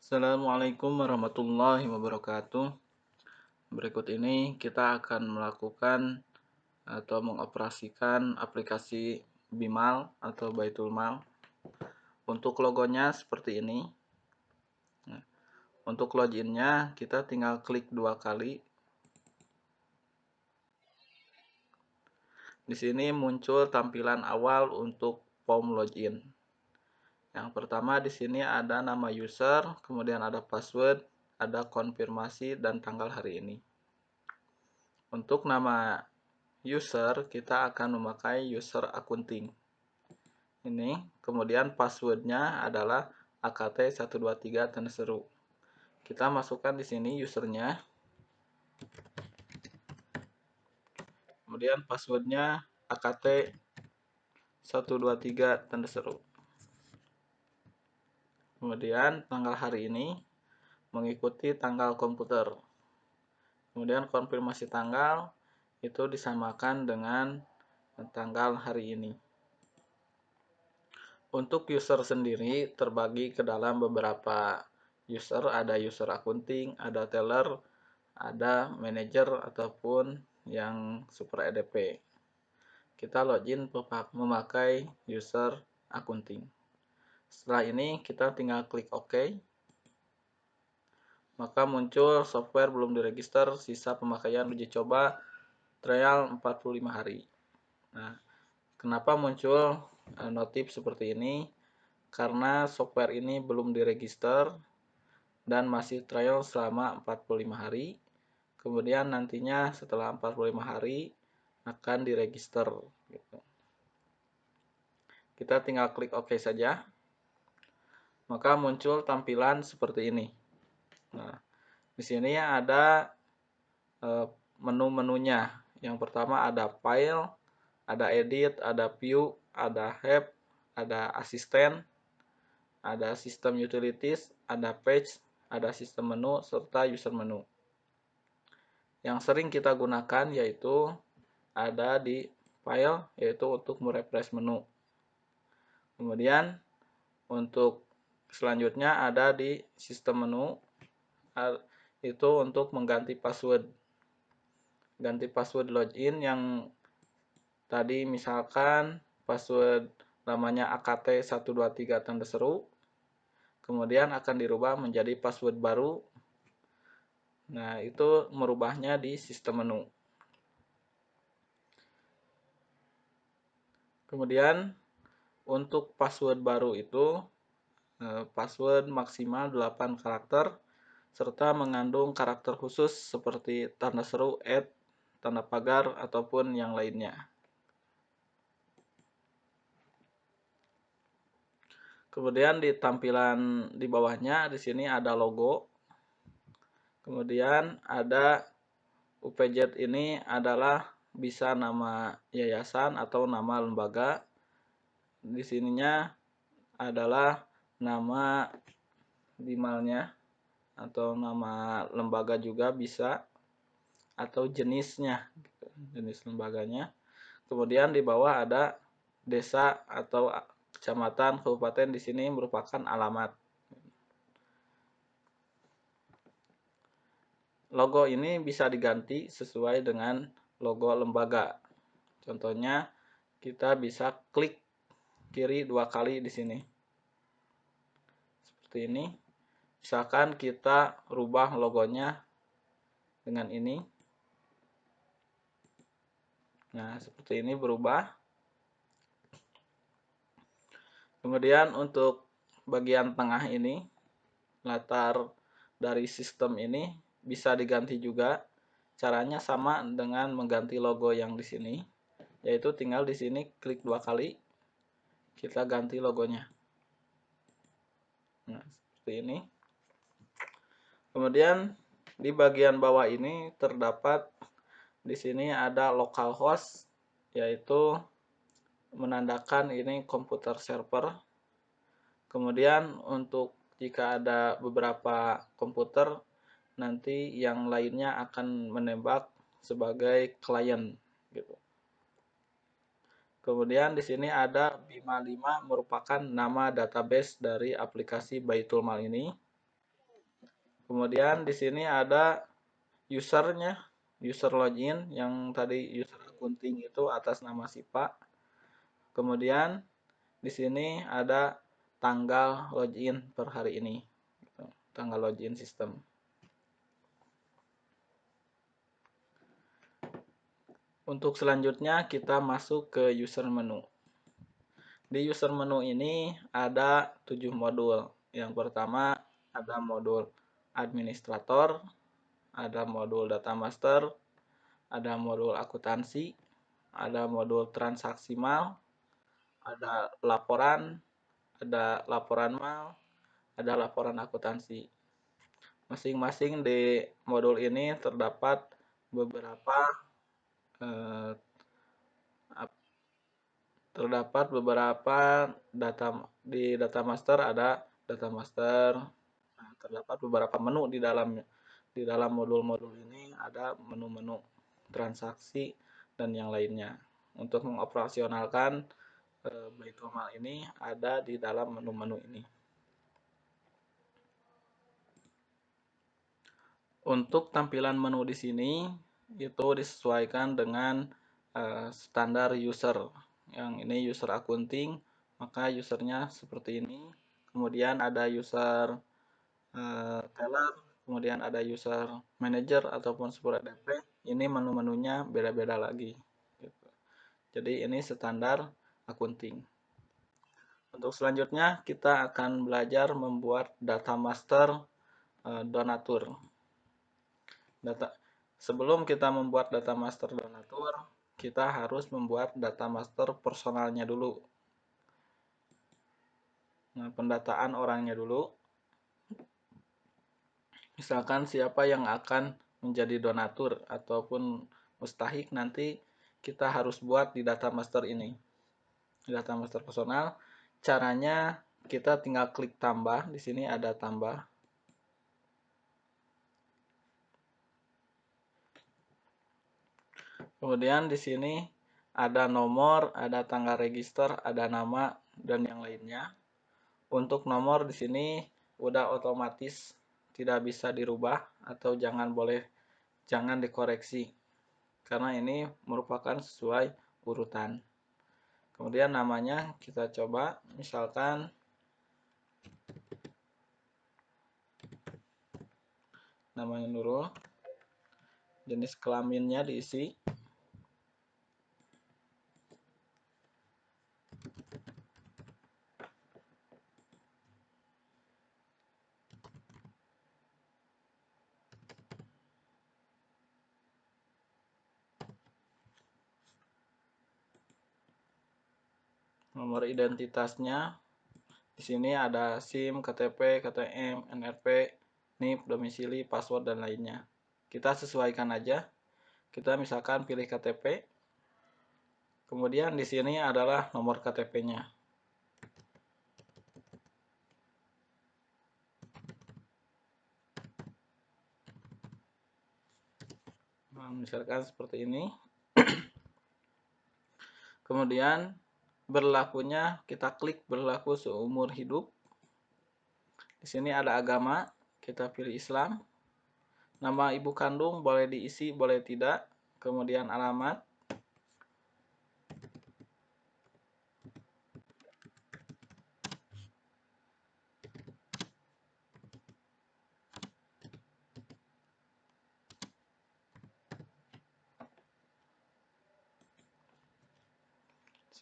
Assalamualaikum warahmatullahi wabarakatuh. Berikut ini kita akan melakukan atau mengoperasikan aplikasi Bimal atau Baitul Mal. Untuk logonya seperti ini. Nah, untuk loginnya kita tinggal klik 2 kali. Di sini muncul tampilan awal untuk form login. Yang pertama di sini ada nama user, kemudian ada password, ada konfirmasi dan tanggal hari ini. Untuk nama user, kita akan memakai user akunting. Ini, kemudian passwordnya adalah AKT123 tanda seru. Kita masukkan di sini usernya. Kemudian passwordnya AKT123 tanda seru. Kemudian tanggal hari ini mengikuti tanggal komputer. Kemudian konfirmasi tanggal itu disamakan dengan tanggal hari ini. Untuk user sendiri terbagi ke dalam beberapa user, ada user akunting, ada teller, ada manager ataupun yang super EDP. Kita login memakai user akunting. Setelah ini kita tinggal klik OK. Maka muncul software belum diregister, sisa pemakaian uji coba trial 45 hari. Nah, kenapa muncul notif seperti ini? Karena software ini belum diregister dan masih trial selama 45 hari. Kemudian nantinya setelah 45 hari akan diregister gitu. Kita tinggal klik OK saja. Maka muncul tampilan seperti ini. Nah, di sini ada menu-menunya. Yang pertama ada file, ada edit, ada view, ada help, ada asisten, ada sistem utilities, ada page, ada sistem menu, serta user menu. Yang sering kita gunakan yaitu ada di file, yaitu untuk merefresh menu. Kemudian untuk selanjutnya ada di sistem menu, itu untuk mengganti password. Ganti password login yang tadi misalkan password namanya AKT123 tanda seru, kemudian akan dirubah menjadi password baru. Nah, itu merubahnya di sistem menu. Kemudian untuk password baru itu password maksimal 8 karakter serta mengandung karakter khusus seperti tanda seru, tanda pagar ataupun yang lainnya. Kemudian di tampilan di bawahnya di sini ada logo. Kemudian ada UPZ ini adalah bisa nama yayasan atau nama lembaga. Di sininya adalah nama bimalnya atau nama lembaga juga bisa, atau jenisnya, jenis lembaganya. Kemudian di bawah ada desa atau kecamatan, kabupaten, di sini merupakan alamat. Logo ini bisa diganti sesuai dengan logo lembaga. Contohnya kita bisa klik kiri 2 kali di sini. Seperti ini. Misalkan kita rubah logonya dengan ini. Nah, seperti ini berubah. Kemudian untuk bagian tengah ini, latar dari sistem ini bisa diganti juga. Caranya sama dengan mengganti logo yang di sini, yaitu tinggal di sini klik 2 kali, kita ganti logonya. Nah, seperti ini. Kemudian di bagian bawah ini terdapat di sini ada localhost, yaitu menandakan ini komputer server. Kemudian untuk jika ada beberapa komputer, nanti yang lainnya akan menembak sebagai klien gitu. Kemudian di sini ada Bima 5 merupakan nama database dari aplikasi Baitul Mal ini. Kemudian di sini ada usernya, user login yang tadi user akunting itu atas nama Sipa. Kemudian di sini ada tanggal login per hari ini, tanggal login sistem. Untuk selanjutnya kita masuk ke user menu. Di user menu ini ada 7 modul. Yang pertama ada modul administrator, ada modul data master, ada modul akuntansi, ada modul transaksi mal, ada laporan mal, ada laporan akuntansi. Masing-masing di modul ini terdapat beberapa eh, data. Di data master ada data master. Nah, terdapat beberapa menu di dalamnya. Di dalam modul-modul ini ada menu-menu transaksi dan yang lainnya. Untuk mengoperasionalkan Baitul Mal ini ada di dalam menu-menu ini. Untuk tampilan menu di sini itu disesuaikan dengan standar user. Yang ini user akunting, maka usernya seperti ini. Kemudian ada user teller, kemudian ada user manager ataupun support DP. Ini menu-menunya beda-beda lagi. Gitu. Jadi ini standar akunting. Untuk selanjutnya kita akan belajar membuat data master donatur. Sebelum kita membuat data master donatur, kita harus membuat data master personalnya dulu. Nah, pendataan orangnya dulu. Misalkan siapa yang akan menjadi donatur ataupun mustahik, nanti kita harus buat di data master ini. Di data master personal, caranya kita tinggal klik tambah. Di sini ada tambah. Kemudian di sini ada nomor, ada tanggal register, ada nama, dan yang lainnya. Untuk nomor di sini udah otomatis tidak bisa dirubah atau jangan dikoreksi karena ini merupakan sesuai urutan. Kemudian namanya kita coba, misalkan namanya Nurul, jenis kelaminnya diisi, nomor identitasnya. Di sini ada SIM, KTP, KTM, NRP, NIP, domisili, password, dan lainnya. Kita sesuaikan aja. Kita misalkan pilih KTP. Kemudian di sini adalah nomor KTP-nya. Nah, misalkan seperti ini. Kemudian berlakunya kita klik berlaku seumur hidup. Di sini ada agama, kita pilih Islam. Nama ibu kandung boleh diisi, boleh tidak. Kemudian alamat.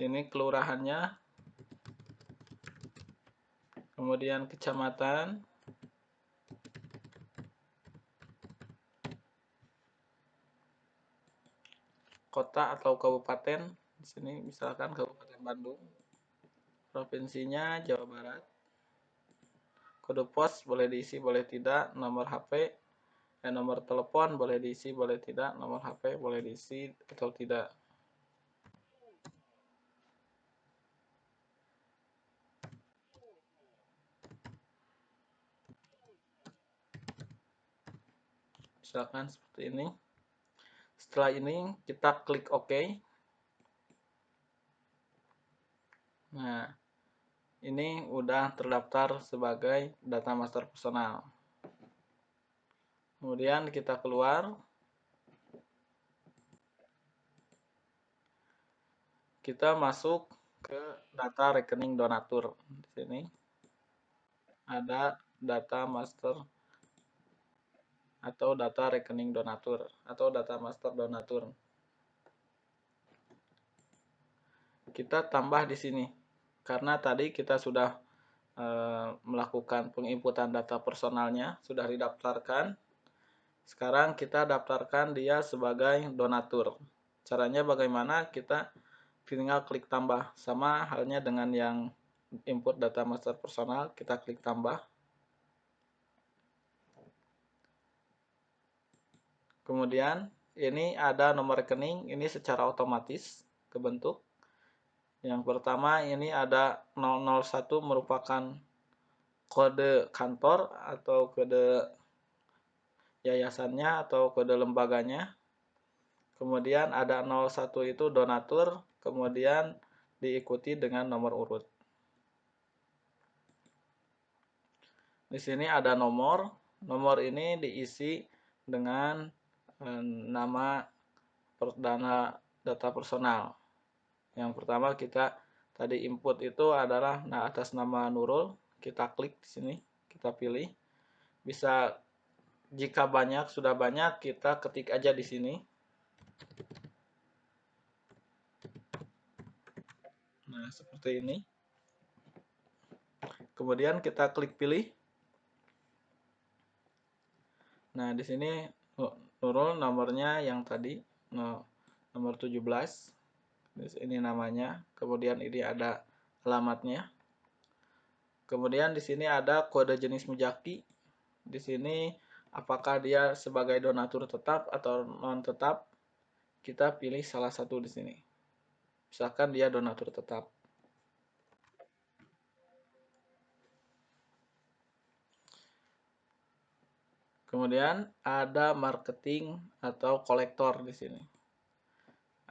Sini kelurahannya. Kemudian kecamatan. Kota atau kabupaten. Di sini misalkan Kabupaten Bandung. Provinsinya Jawa Barat. Kode pos boleh diisi, boleh tidak. Nomor HP, nomor telepon boleh diisi, boleh tidak. Nomor HP boleh diisi atau tidak. Misalkan seperti ini. Setelah ini kita klik OK. Nah, ini udah terdaftar sebagai data master personal. Kemudian kita keluar. Kita masuk ke data rekening donatur. Di sini ada data master atau data rekening donatur atau data master donatur. Kita tambah di sini karena tadi kita sudah melakukan penginputan data personalnya, sudah didaftarkan. Sekarang kita daftarkan dia sebagai donatur. Caranya bagaimana? Kita tinggal klik tambah, sama halnya dengan yang input data master personal, kita klik tambah. Kemudian ini ada nomor rekening, ini secara otomatis kebentuk. Yang pertama ini ada 001 merupakan kode kantor atau kode yayasannya atau kode lembaganya. Kemudian ada 01 itu donatur, kemudian diikuti dengan nomor urut. Di sini ada nomor. Nomor ini diisi dengan nama data personal. Yang pertama kita tadi input itu adalah atas nama Nurul. Kita klik di sini, kita pilih. Bisa jika sudah banyak kita ketik aja di sini. Nah, seperti ini. Kemudian kita klik pilih. Nah, di sini Nurul nomornya yang tadi nomor 17. Ini namanya. Kemudian ini ada alamatnya. Kemudian di sini ada kode jenis mujaki. Di sini apakah dia sebagai donatur tetap atau non tetap? Kita pilih salah satu di sini. Misalkan dia donatur tetap. Kemudian ada marketing atau kolektor di sini.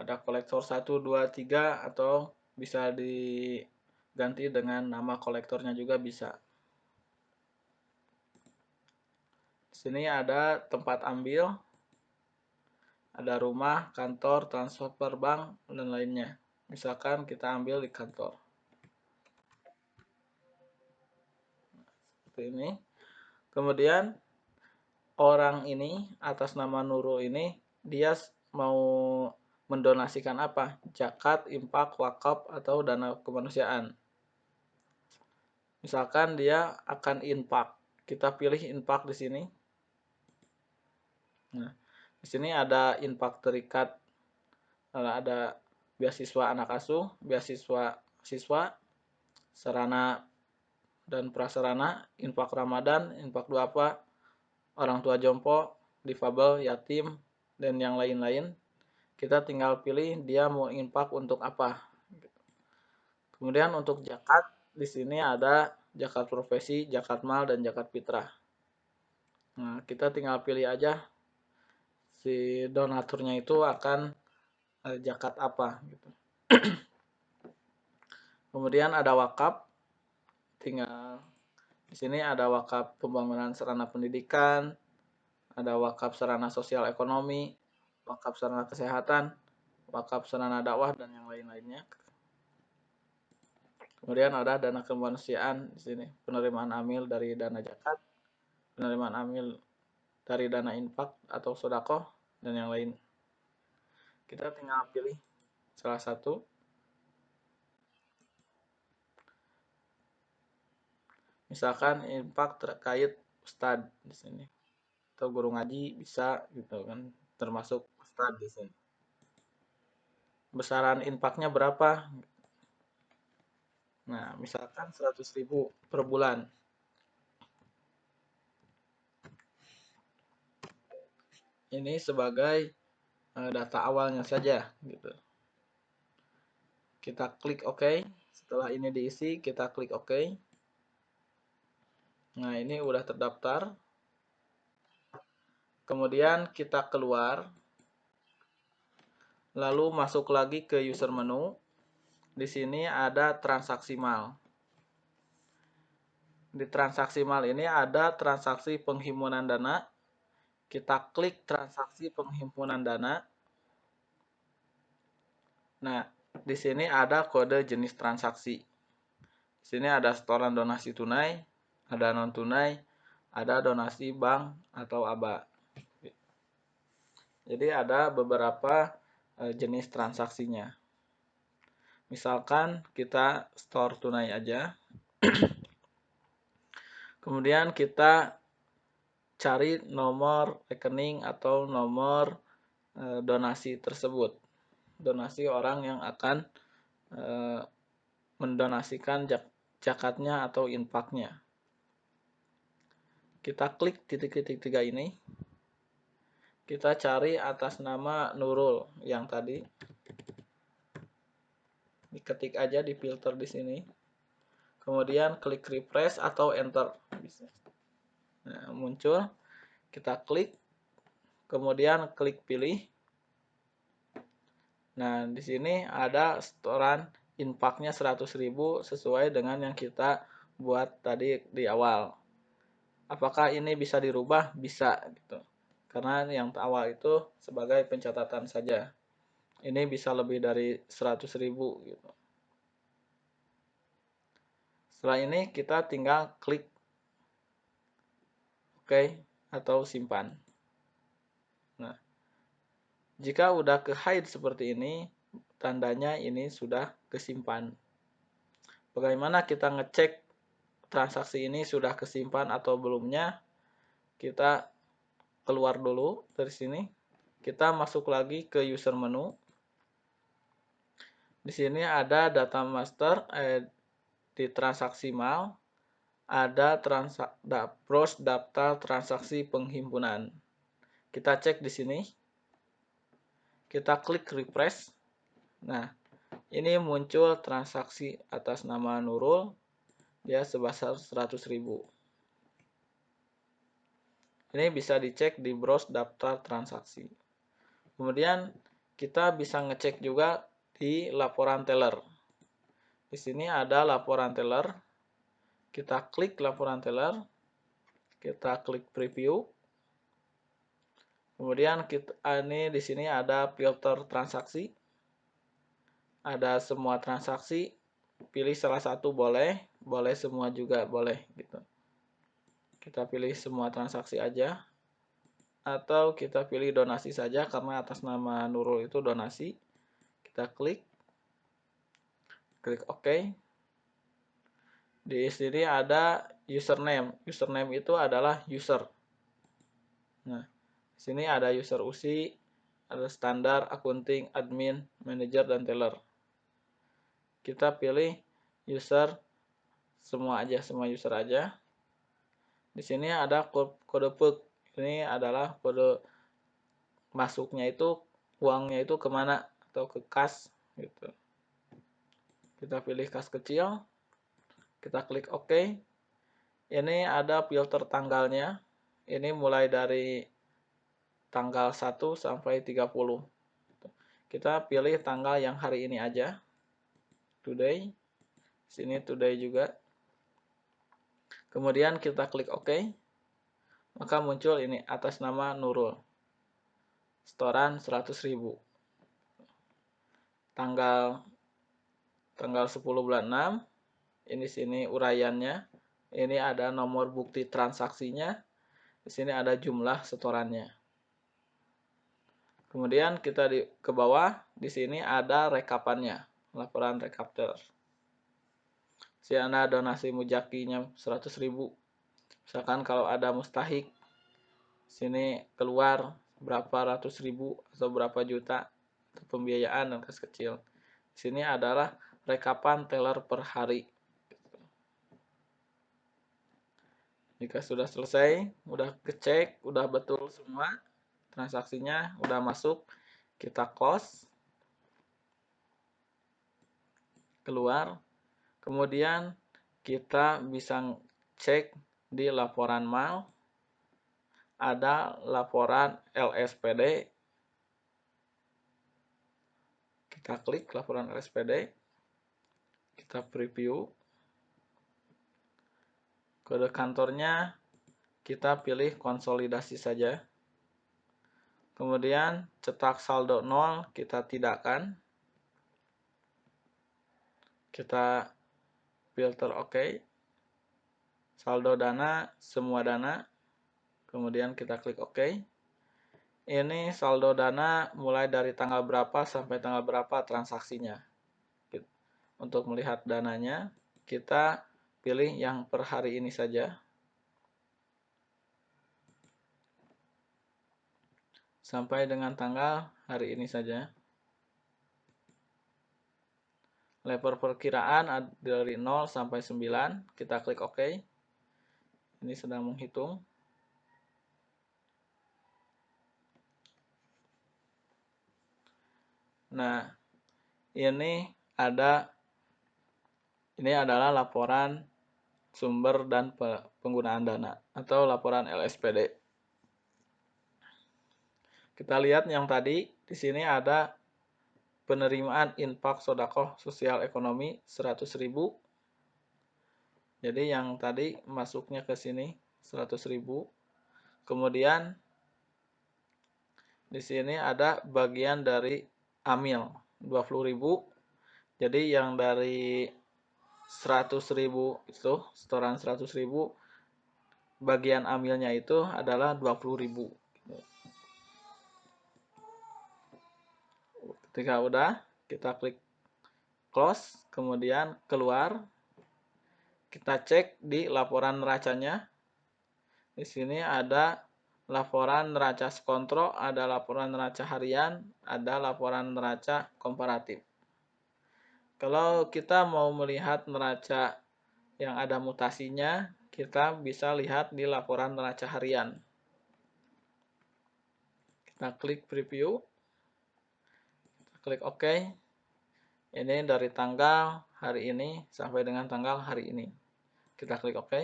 Ada kolektor 1, 2, 3 atau bisa diganti dengan nama kolektornya juga bisa. Di sini ada tempat ambil, ada rumah, kantor, transfer bank, dan lainnya. Misalkan kita ambil di kantor. Seperti ini. Kemudian orang ini atas nama Nurul ini dia mau mendonasikan apa? Zakat, infak, wakaf, atau dana kemanusiaan. Misalkan dia akan infak. Kita pilih infak di sini. Nah, di sini ada infak terikat, ada beasiswa anak asuh, beasiswa siswa, sarana dan prasarana, infak Ramadan, infak duafa, orang tua jompo, difabel, yatim, dan yang lain-lain. Kita tinggal pilih dia mau infak untuk apa. Kemudian untuk zakat, di sini ada zakat profesi, zakat mal, dan zakat fitrah. Nah, kita tinggal pilih aja si donaturnya itu akan zakat apa gitu. Kemudian ada wakaf, tinggal di sini ada wakaf pembangunan sarana pendidikan, ada wakaf sarana sosial ekonomi, wakaf sarana kesehatan, wakaf sarana dakwah, dan yang lain-lainnya. Kemudian ada dana kemanusiaan di sini, penerimaan amil dari dana zakat, penerimaan amil dari dana infak atau sedekah, dan yang lain. Kita tinggal pilih salah satu. Misalkan infak terkait ustad di sini atau guru ngaji bisa gitu kan, termasuk ustad di sini. Besaran infaknya berapa? Nah, misalkan 100.000 per bulan. Ini sebagai data awalnya saja gitu. Kita klik OK. Setelah ini diisi, kita klik OK. Nah, ini udah terdaftar. Kemudian kita keluar. Lalu masuk lagi ke user menu. Di sini ada transaksi mal. Di transaksi mal ini ada transaksi penghimunan dana, Kita klik transaksi penghimpunan dana. Nah, di sini ada kode jenis transaksi. Di sini ada setoran donasi tunai, ada non tunai, ada donasi bank atau ABA. Jadi ada beberapa jenis transaksinya. Misalkan kita store tunai aja. Kemudian kita cari nomor rekening atau nomor donasi tersebut. Donasi orang yang akan mendonasikan zakatnya atau infaknya. Kita klik titik-titik 3 ini. Kita cari atas nama Nurul yang tadi. Diketik aja di filter di sini. Kemudian klik refresh atau enter. Nah, muncul. Kita klik. Kemudian klik pilih. Nah, di sini ada setoran infaknya 100.000 sesuai dengan yang kita buat tadi di awal. Apakah ini bisa dirubah? Bisa gitu. Karena yang awal itu sebagai pencatatan saja. Ini bisa lebih dari 100.000 gitu. Setelah ini kita tinggal klik OK atau simpan. Nah, jika udah ke hide seperti ini, tandanya ini sudah kesimpan. Bagaimana kita ngecek transaksi ini sudah kesimpan atau belumnya? Kita keluar dulu dari sini. Kita masuk lagi ke user menu. Di sini ada data master di transaksi mal, ada browse daftar transaksi penghimpunan. Kita cek di sini. Kita klik refresh. Nah, ini muncul transaksi atas nama Nurul, dia sebesar 100.000. Ini bisa dicek di browse daftar transaksi. Kemudian kita bisa ngecek juga di laporan teller. Di sini ada laporan teller. Kita klik laporan teller. Kita klik preview. Kemudian ini di sini ada filter transaksi. Ada semua transaksi. Pilih salah satu boleh, boleh semua juga boleh gitu. Kita pilih semua transaksi aja. Atau kita pilih donasi saja karena atas nama Nurul itu donasi. Kita klik OK. Di sini ada username. Username itu adalah user. Nah, di sini ada user USI, ada standar, accounting, admin, manager, dan teller. Kita pilih user semua aja, semua user aja. Di sini ada kode PUK. Ini adalah kode masuknya itu, uangnya itu kemana, atau ke kas gitu. Kita pilih kas kecil. Kita klik OK. Ini ada filter tanggalnya. Ini mulai dari tanggal 1 sampai 30. Kita pilih tanggal yang hari ini aja. Today. Sini today juga. Kemudian kita klik OK. Maka muncul ini atas nama Nurul. Setoran 100.000. Tanggal 10 bulan 6. Ini sini uraiannya. Ini ada nomor bukti transaksinya. Di sini ada jumlah setorannya. Kemudian kita ke bawah, di sini ada rekapannya, laporan rekap teller. Di sini ada donasi mujakinya 100.000. Misalkan kalau ada mustahik, sini keluar berapa ratus ribu atau berapa juta untuk pembiayaan dan kas kecil. Di sini adalah rekapan teller per hari. Jika sudah selesai, udah kecek, udah betul semua transaksinya, udah masuk, kita close, keluar. Kemudian kita bisa cek di laporan mal, ada laporan LSPD. Kita klik laporan LSPD, kita preview. Kode kantornya kita pilih konsolidasi saja. Kemudian cetak saldo 0 kita tidakkan. Kita filter OK. Saldo dana, semua dana. Kemudian kita klik OK. Ini saldo dana mulai dari tanggal berapa sampai tanggal berapa transaksinya. Untuk melihat dananya, kita pilih yang per hari ini saja. Sampai dengan tanggal hari ini saja. Level perkiraan dari 0 sampai 9, kita klik OK. Ini sedang menghitung. Nah, ini adalah laporan sumber dan penggunaan dana atau laporan LSPD. Kita lihat yang tadi di sini ada penerimaan infak sedekah sosial ekonomi 100.000. Jadi yang tadi masuknya ke sini 100.000. Kemudian di sini ada bagian dari amil 20.000. Jadi yang dari 100.000 itu setoran 100.000, bagian amilnya itu adalah 20.000. Ketika udah, kita klik close, kemudian keluar. Kita cek di laporan neracanya. Di sini ada laporan neraca skontro, ada laporan neraca harian, ada laporan neraca komparatif. Kalau kita mau melihat neraca yang ada mutasinya, kita bisa lihat di laporan neraca harian. Kita klik preview. Kita klik OK. Ini dari tanggal hari ini sampai dengan tanggal hari ini. Kita klik OK.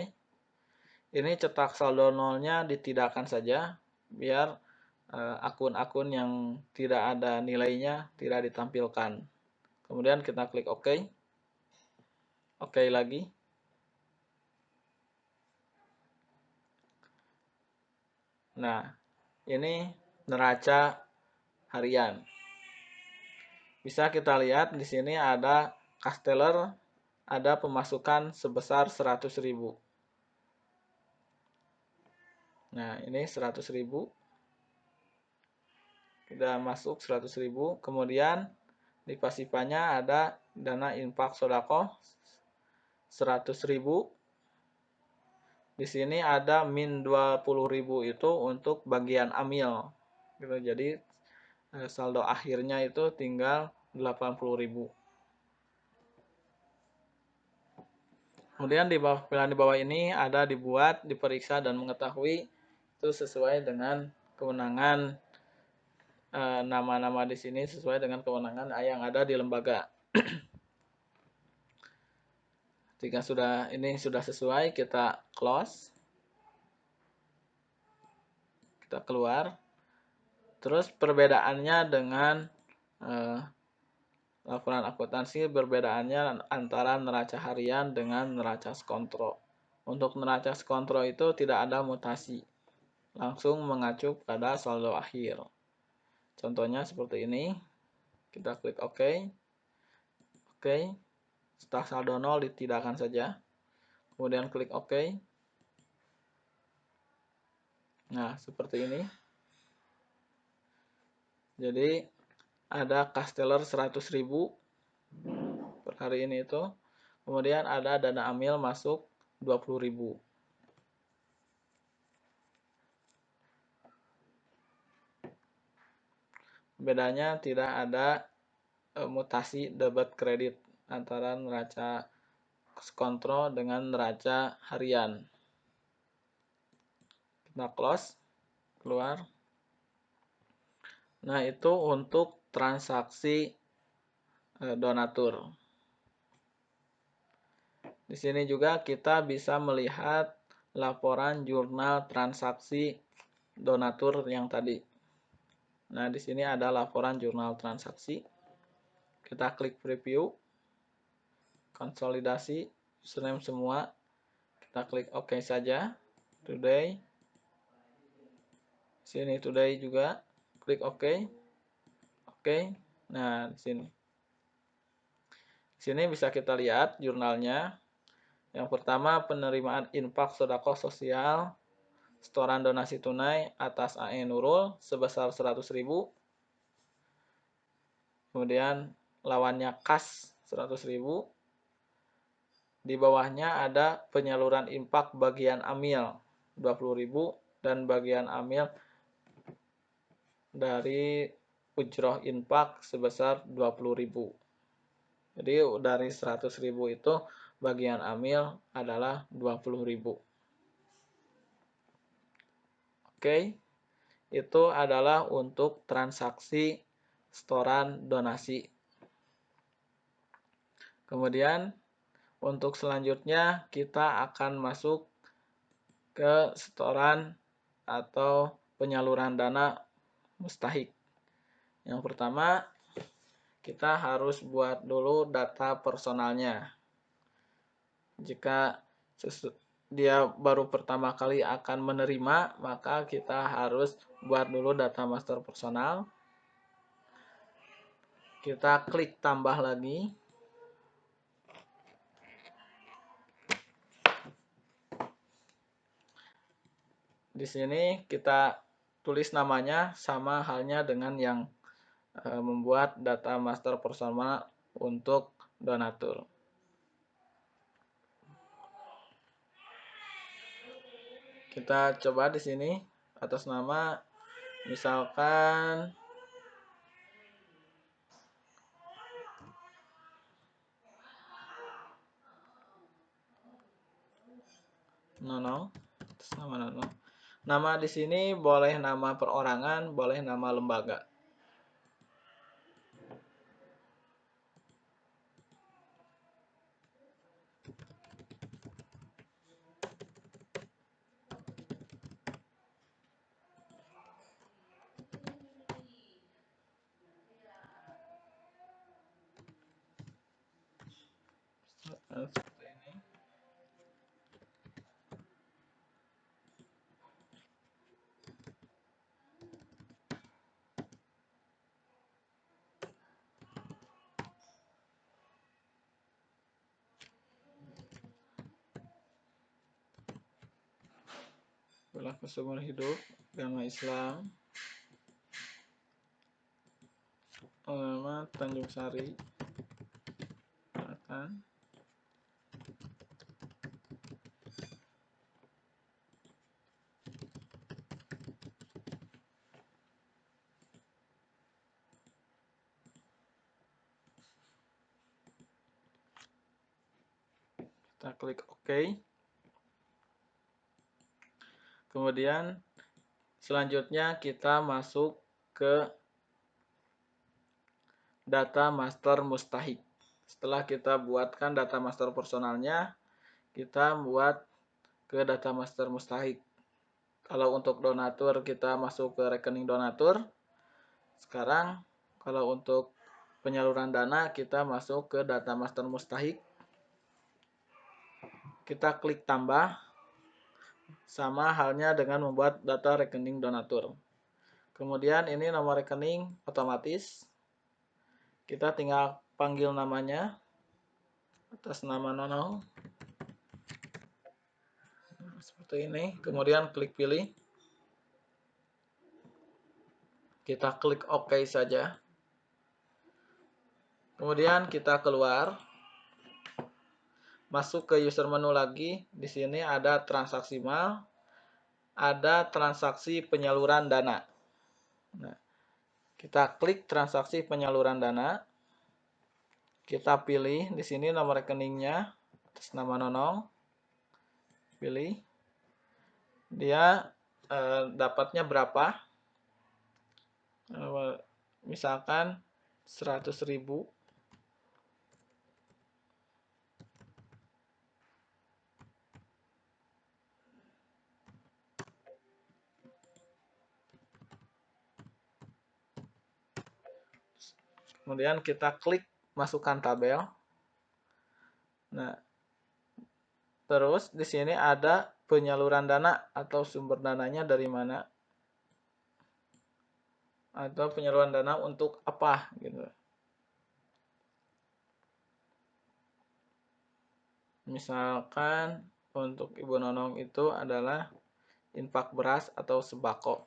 Ini cetak saldo nolnya ditidakkan saja, biar akun-akun yang tidak ada nilainya tidak ditampilkan. Kemudian kita klik OK. OK lagi. Nah, ini neraca harian. Bisa kita lihat di sini ada Casteller, ada pemasukan sebesar 100.000. Nah, ini 100.000. Kita masuk 100.000. Kemudian di pasifanya ada dana infak sedekah 100.000. Di sini ada min 20.000 itu untuk bagian amil. Gitu. Jadi saldo akhirnya itu tinggal 80.000. Kemudian di bawah pilihan di bawah ini ada dibuat, diperiksa dan mengetahui, itu sesuai dengan kewenangan nama-nama di sini sesuai dengan kewenangan yang ada di lembaga. Jika ini sudah sesuai, kita close. Kita keluar. Terus perbedaannya dengan laporan akuntansi, perbedaannya antara neraca harian dengan neraca skontro. Untuk neraca skontro itu tidak ada mutasi, langsung mengacu pada saldo akhir. Contohnya seperti ini. Kita klik OK. OK. Setelah saldo 0 ditidakkan saja. Kemudian klik OK. Nah, seperti ini. Jadi ada Casteller 100.000 per hari ini itu. Kemudian ada dana amil masuk 20.000. Bedanya tidak ada mutasi debit kredit antara neraca skontro dengan neraca harian. Kita close, keluar. Nah, itu untuk transaksi donatur. Di sini juga kita bisa melihat laporan jurnal transaksi donatur yang tadi. Nah, di sini ada laporan jurnal transaksi. Kita klik preview. Konsolidasi username semua. Kita klik OK saja. Today. Sini today juga. klik OK. Oke. Nah, di sini. Di sini bisa kita lihat jurnalnya. Yang pertama, penerimaan infak sedekah sosial setoran donasi tunai atas AE Nurul sebesar 100.000. Kemudian lawannya kas 100.000. Di bawahnya ada penyaluran infak bagian amil 20.000 dan bagian amil dari ujroh infak sebesar 20.000. Jadi dari 100.000 itu bagian amil adalah 20.000. Oke, itu adalah untuk transaksi setoran donasi. Kemudian untuk selanjutnya kita akan masuk ke setoran atau penyaluran dana mustahik. Yang pertama, kita harus buat dulu data personalnya. Jika dia baru pertama kali akan menerima, maka kita harus buat dulu data master personal. Kita klik tambah lagi. Di sini kita tulis namanya sama halnya dengan yang membuat data master personal untuk donatur. Kita coba di sini atas nama misalkan Nono, atas nama Nono. Nama di sini boleh nama perorangan, boleh nama lembaga. Seperti ini. Berlaku seumur hidup, agama Islam, nama Tanjung Sari, Selatan. Kita klik OK. Kemudian selanjutnya kita masuk ke data master mustahik. Setelah kita buatkan data master personalnya, kita buat ke data master mustahik. Kalau untuk donatur kita masuk ke rekening donatur. Sekarang kalau untuk penyaluran dana kita masuk ke data master mustahik. Kita klik tambah. Sama halnya dengan membuat data rekening donatur. Kemudian ini nomor rekening otomatis. Kita tinggal panggil namanya atas nama Nono. Seperti ini. Kemudian klik pilih. Kita klik OK saja. Kemudian kita keluar. Masuk ke user menu lagi. Di sini ada transaksi mal. Ada transaksi penyaluran dana. Nah, kita klik transaksi penyaluran dana. Kita pilih di sini nomor rekeningnya atas nama Nonong. Pilih. Dia dapatnya berapa? Misalkan 100.000. Kemudian kita klik masukkan tabel. Nah, terus di sini ada penyaluran dana atau sumber dananya dari mana. atau penyaluran dana untuk apa gitu. Misalkan untuk Ibu Nonong itu adalah infak beras atau sembako.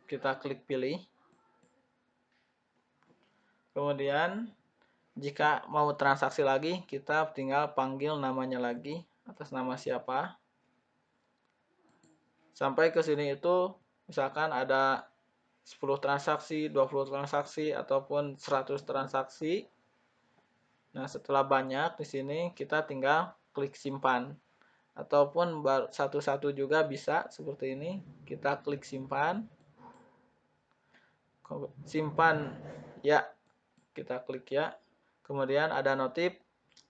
Kita klik pilih. Kemudian jika mau transaksi lagi, kita tinggal panggil namanya lagi, atas nama siapa. Sampai ke sini itu misalkan ada 10 transaksi, 20 transaksi, ataupun 100 transaksi. Nah, setelah banyak di sini kita tinggal klik simpan. Ataupun satu-satu juga bisa seperti ini. Kita klik simpan. Simpan ya. Kita klik ya. Kemudian ada notif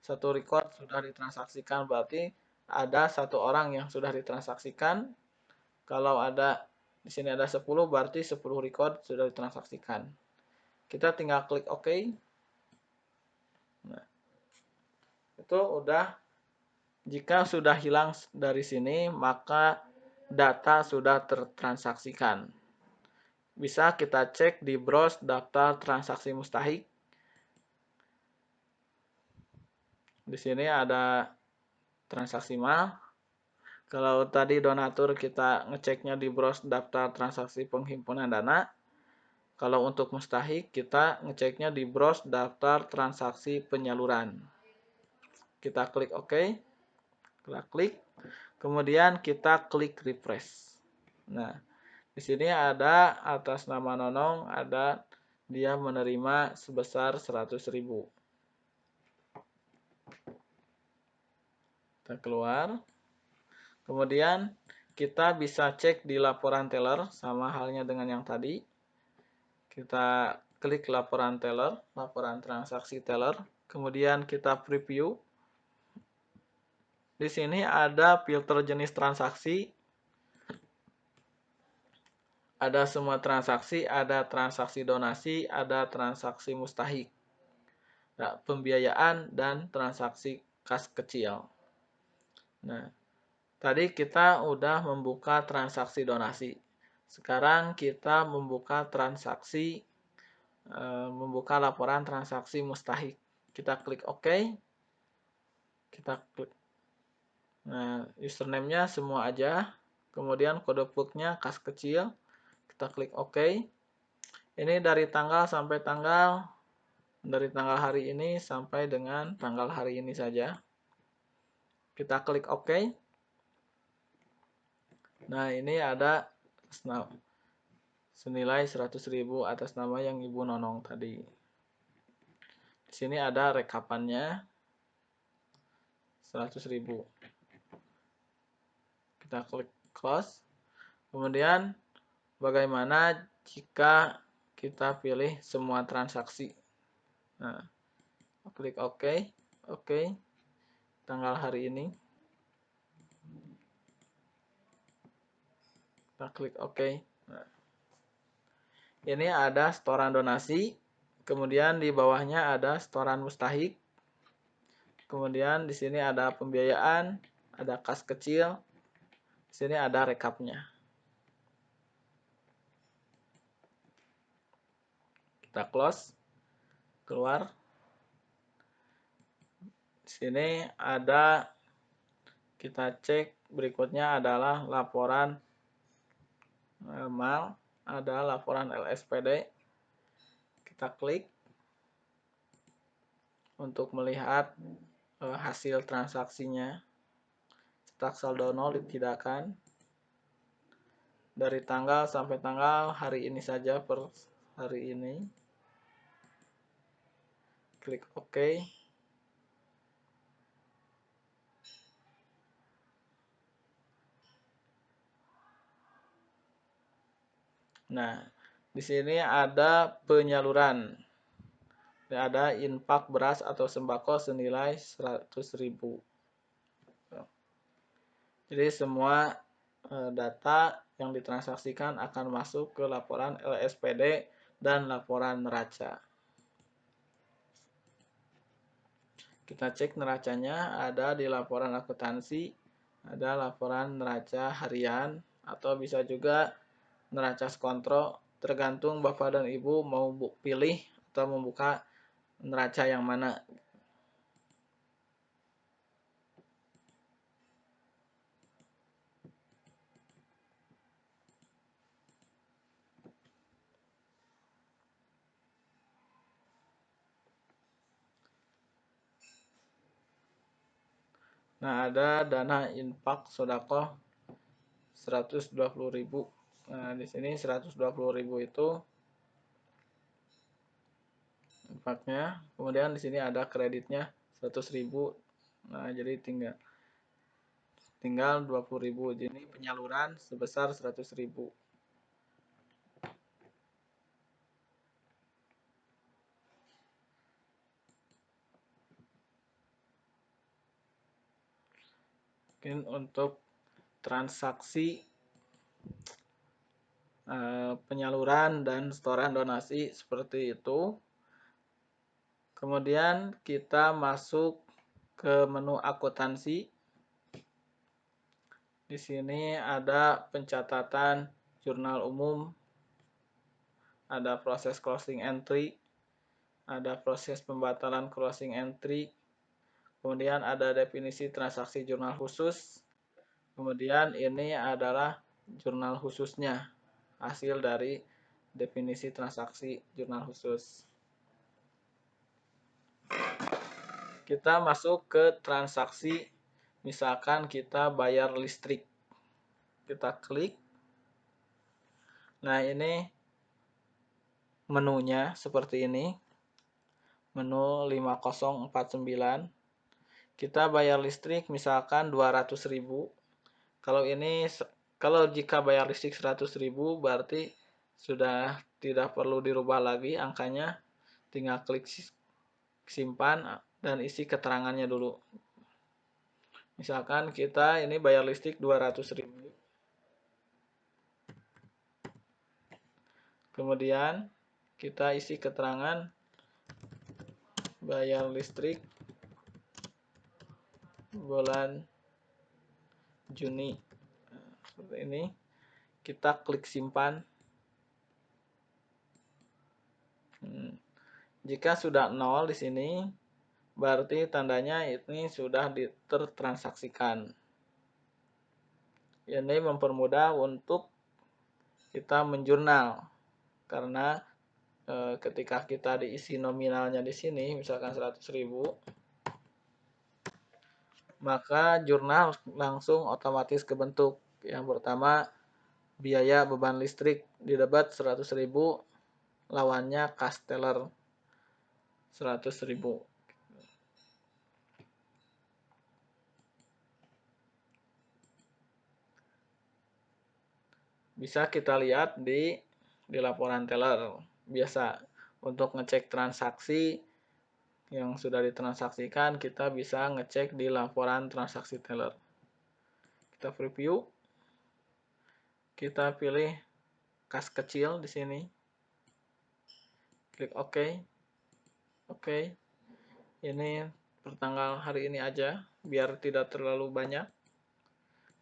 satu record sudah ditransaksikan, berarti ada satu orang yang sudah ditransaksikan. Kalau ada di sini ada 10, berarti 10 record sudah ditransaksikan. Kita tinggal klik OK. Nah, itu udah. Jika sudah hilang dari sini, maka data sudah tertransaksikan. Bisa kita cek di browse daftar transaksi mustahik. Di sini ada transaksi mal. Kalau tadi donatur kita ngeceknya di browse daftar transaksi penghimpunan dana. Kalau untuk mustahik kita ngeceknya di browse daftar transaksi penyaluran. Kita klik OK. Kita klik. Kemudian kita klik refresh. Nah, di sini ada atas nama Nonong, ada dia menerima sebesar 100.000. Kita keluar. Kemudian kita bisa cek di laporan teller, sama halnya dengan yang tadi. Kita klik laporan teller, laporan transaksi teller. Kemudian kita preview. Di sini ada filter jenis transaksi. Ada semua transaksi, ada transaksi donasi, ada transaksi mustahik, pembiayaan, dan transaksi kas kecil. Nah, tadi kita udah membuka transaksi donasi. Sekarang kita membuka transaksi, membuka laporan transaksi mustahik. Kita klik OK. Kita klik. Nah, username-nya semua aja. Kemudian kode book-nya kas kecil. Kita klik OK. Ini dari tanggal sampai tanggal, dari tanggal hari ini sampai dengan tanggal hari ini saja. Kita klik OK. Nah, ini ada senilai 100.000 atas nama yang Ibu Nonong tadi. Di sini ada rekapannya 100.000. Kita klik close. Kemudian bagaimana jika kita pilih semua transaksi? Nah, klik OK. OK. Tanggal hari ini. Kita klik OK. Nah, ini ada setoran donasi. Kemudian di bawahnya ada setoran mustahik. Kemudian di sini ada pembiayaan, ada kas kecil. Di sini ada rekapnya. Kita close. Keluar. Di sini ada, kita cek berikutnya adalah laporan mal, ada laporan LSPD. Kita klik untuk melihat hasil transaksinya. Cetak saldo 0 ditidakkan. Dari tanggal sampai tanggal hari ini saja, per hari ini. Klik OK. Nah, di sini ada penyaluran. Ada infak beras atau sembako senilai 100.000. Jadi semua data yang ditransaksikan akan masuk ke laporan LSPD dan laporan neraca. Kita cek neracanya, ada di laporan akuntansi, ada laporan neraca harian, atau bisa juga neraca skontro, tergantung Bapak dan Ibu mau pilih atau membuka neraca yang mana. Nah, ada dana infak sedekah 120.000. Nah, di sini 120.000 itu infaknya. Kemudian di sini ada kreditnya 100.000. Nah, jadi tinggal 20.000. Jadi penyaluran sebesar 100.000. Mungkin untuk transaksi penyaluran dan setoran donasi seperti itu. Kemudian kita masuk ke menu akuntansi. Di sini ada pencatatan jurnal umum, ada proses closing entry, ada proses pembatalan closing entry, kemudian ada definisi transaksi jurnal khusus, kemudian ini adalah jurnal khususnya, hasil dari definisi transaksi jurnal khusus. Kita masuk ke transaksi, misalkan kita bayar listrik. Kita klik. Nah, ini menunya seperti ini. Menu 5049. Kita bayar listrik misalkan 200.000. Kalau jika bayar listrik 100.000 berarti sudah tidak perlu dirubah lagi angkanya, tinggal klik simpan dan isi keterangannya dulu. Misalkan kita ini bayar listrik 200.000. Kemudian kita isi keterangan bayar listrik bulan Juni. Seperti ini. Kita klik simpan. Jika sudah 0 di sini, berarti tandanya ini sudah tertransaksikan. Ini mempermudah untuk kita menjurnal, karena ketika kita diisi nominalnya di sini, misalkan 100.000, maka jurnal langsung otomatis kebentuk. Yang pertama, biaya beban listrik didebat 100.000, lawannya cash teller 100.000. Bisa kita lihat di laporan teller. Biasa untuk ngecek transaksi yang sudah ditransaksikan, kita bisa ngecek di laporan transaksi teller. Kita preview. Kita pilih kas kecil di sini. Klik OK. Oke. Ini pertanggal hari ini aja biar tidak terlalu banyak.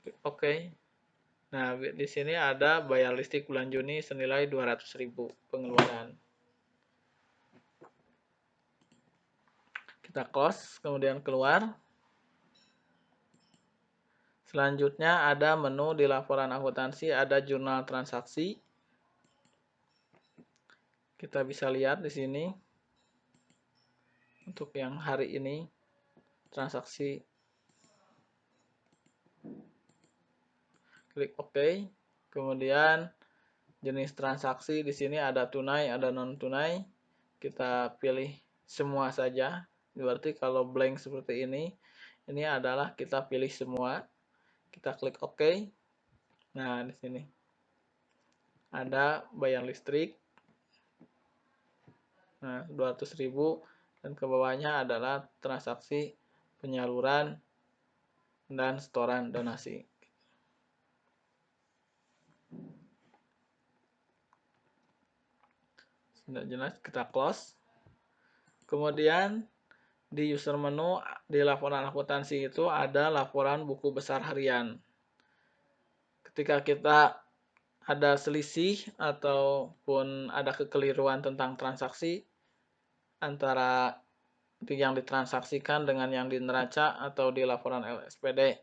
Klik OK. Nah, di sini ada bayar listrik bulan Juni senilai 200.000 pengeluaran. Kita close, kemudian keluar. Selanjutnya ada menu di laporan akuntansi, ada jurnal transaksi. Kita bisa lihat di sini untuk yang hari ini transaksi. Klik OK. Kemudian jenis transaksi di sini ada tunai, ada non tunai. Kita pilih semua saja. Berarti kalau blank seperti ini adalah kita pilih semua. Kita klik OK. Nah, di sini ada bayar listrik. Nah, 200.000 dan ke bawahnya adalah transaksi penyaluran dan setoran donasi. Tidak jelas, kita close. Kemudian di user menu di laporan akuntansi itu ada laporan buku besar harian. Ketika kita ada selisih ataupun ada kekeliruan tentang transaksi antara yang ditransaksikan dengan yang di neraca atau di laporan LSPD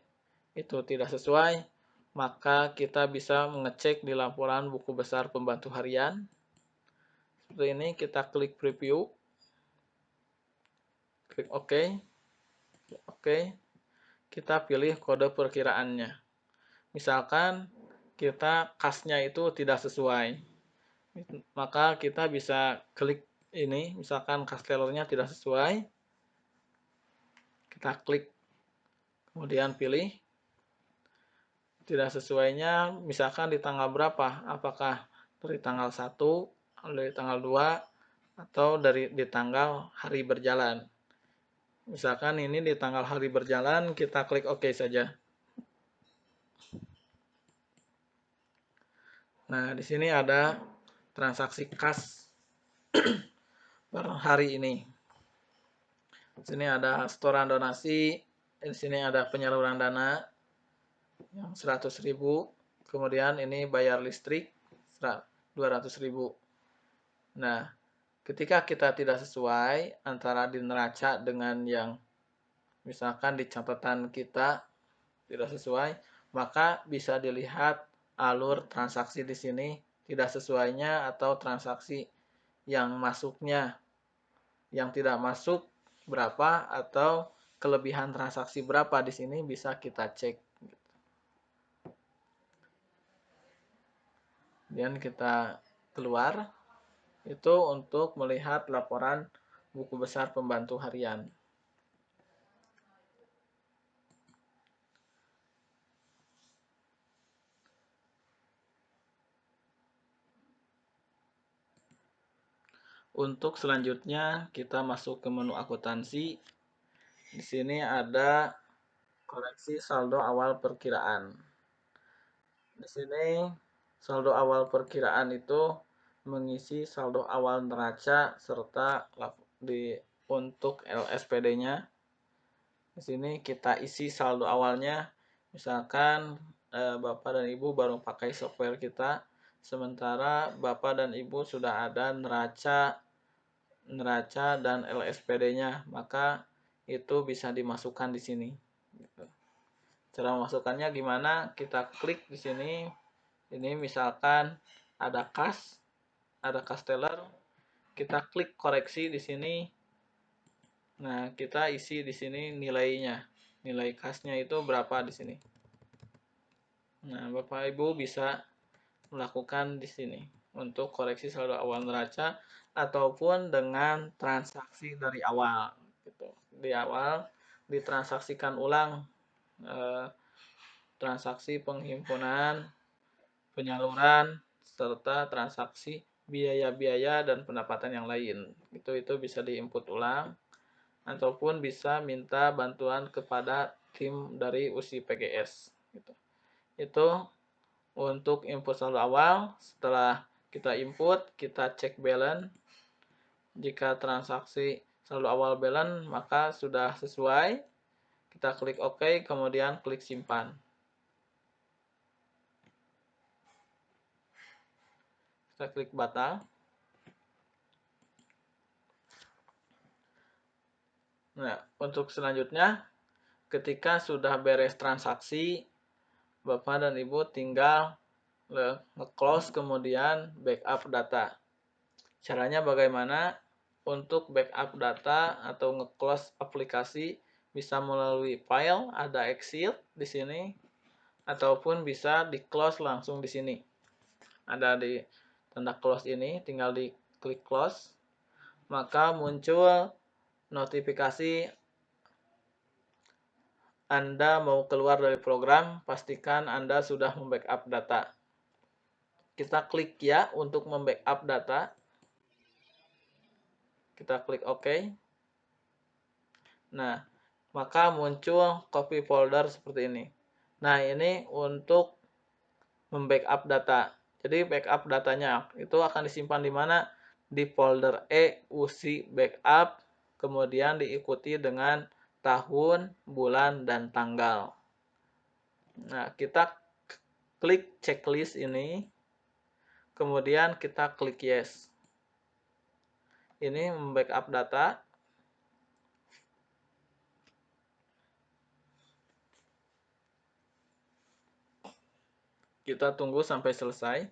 itu tidak sesuai, maka kita bisa mengecek di laporan buku besar pembantu harian. Seperti ini, kita klik preview, klik OK, kita pilih kode perkiraannya. Misalkan kita kasnya itu tidak sesuai, maka kita bisa klik ini, misalkan kas tellernya tidak sesuai, kita klik, kemudian pilih tidak sesuainya, misalkan di tanggal berapa, apakah dari tanggal 1, dari tanggal 2, atau di tanggal hari berjalan. Misalkan ini di tanggal hari berjalan, kita klik OK saja. Nah, di sini ada transaksi kas per hari ini. Di sini ada setoran donasi, di sini ada penyaluran dana yang 100.000, kemudian ini bayar listrik 200.000. Nah, ketika kita tidak sesuai antara di neraca dengan yang misalkan di catatan kita tidak sesuai, maka bisa dilihat alur transaksi di sini tidak sesuainya atau transaksi yang masuknya yang tidak masuk berapa atau kelebihan transaksi berapa di sini bisa kita cek. Kemudian kita keluar itu untuk melihat laporan buku besar pembantu harian. Untuk selanjutnya kita masuk ke menu akuntansi. Di sini ada koreksi saldo awal perkiraan. Di sini saldo awal perkiraan itu mengisi saldo awal neraca serta untuk LSPD-nya. Di sini kita isi saldo awalnya. Misalkan Bapak dan Ibu baru pakai software kita, sementara Bapak dan Ibu sudah ada neraca dan LSPD-nya, maka itu bisa dimasukkan di sini. Cara memasukkannya gimana? Kita klik di sini. Ini misalkan ada kas teller. Kita klik koreksi di sini. Nah, kita isi di sini nilainya. Nilai kasnya itu berapa di sini. Nah, Bapak Ibu bisa melakukan di sini untuk koreksi saldo awal neraca ataupun dengan transaksi dari awal gitu. Di awal ditransaksikan ulang transaksi penghimpunan, penyaluran, serta transaksi biaya-biaya dan pendapatan yang lain. Itu bisa diinput ulang ataupun bisa minta bantuan kepada tim dari USI PGS gitu. Itu untuk input saldo awal. Setelah kita input, kita cek balance. Jika transaksi saldo awal balance maka sudah sesuai. Kita klik OK, kemudian klik simpan. Kita klik batal. Nah, untuk selanjutnya, ketika sudah beres transaksi, Bapak dan Ibu tinggal nge-close kemudian backup data. Caranya bagaimana? Untuk backup data atau nge-close aplikasi bisa melalui file, ada exit di sini, ataupun bisa di-close langsung di sini. Ada di tanda close ini, tinggal di klik close, maka muncul notifikasi Anda mau keluar dari program, pastikan Anda sudah membackup data. Kita klik ya untuk membackup data. Kita klik OK. Nah, maka muncul copy folder seperti ini. Nah, ini untuk membackup data. Jadi backup datanya itu akan disimpan di mana? di folder E USI backup, kemudian diikuti dengan tahun, bulan, dan tanggal. Nah, kita klik checklist ini, kemudian kita klik yes. Ini membackup data. Kita tunggu sampai selesai.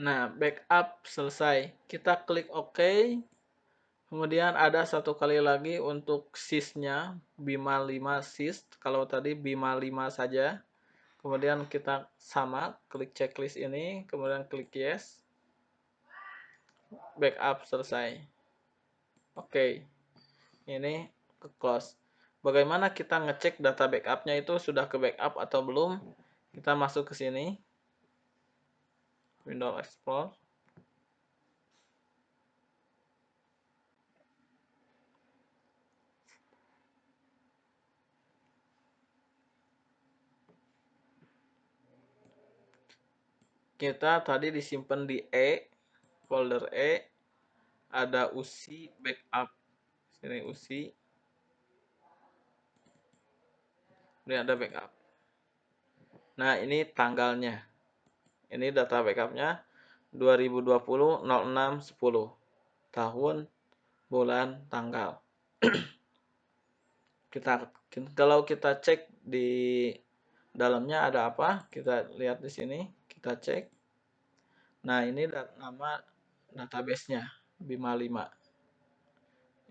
Nah, backup selesai. Kita klik OK. Kemudian ada satu kali lagi untuk sys-nya, Bima 5 sys. Kalau tadi Bima 5 saja. Kemudian kita sama, klik checklist ini, kemudian klik yes. Backup selesai. Oke. Ini ke close. Bagaimana kita ngecek data backupnya itu sudah ke backup atau belum? Kita masuk ke sini. Windows Explorer. Kita tadi disimpan di E, folder E, ada USI backup. Sini USI. Ini ada backup. Nah, ini tanggalnya. Ini data backupnya 2020-06-10. Tahun, bulan, tanggal. Kalau kita cek di dalamnya ada apa? Kita lihat di sini, kita cek. Nah, ini nama database-nya Bima 5.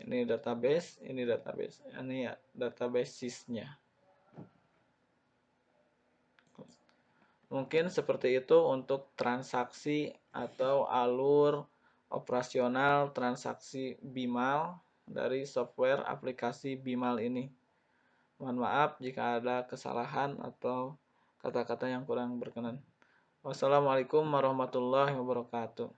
Ini database, ini database. Ini ya database sys-nya. Mungkin seperti itu untuk transaksi atau alur operasional transaksi Bimal dari software aplikasi Bimal ini. Mohon maaf jika ada kesalahan atau kata-kata yang kurang berkenan. Wassalamualaikum warahmatullahi wabarakatuh.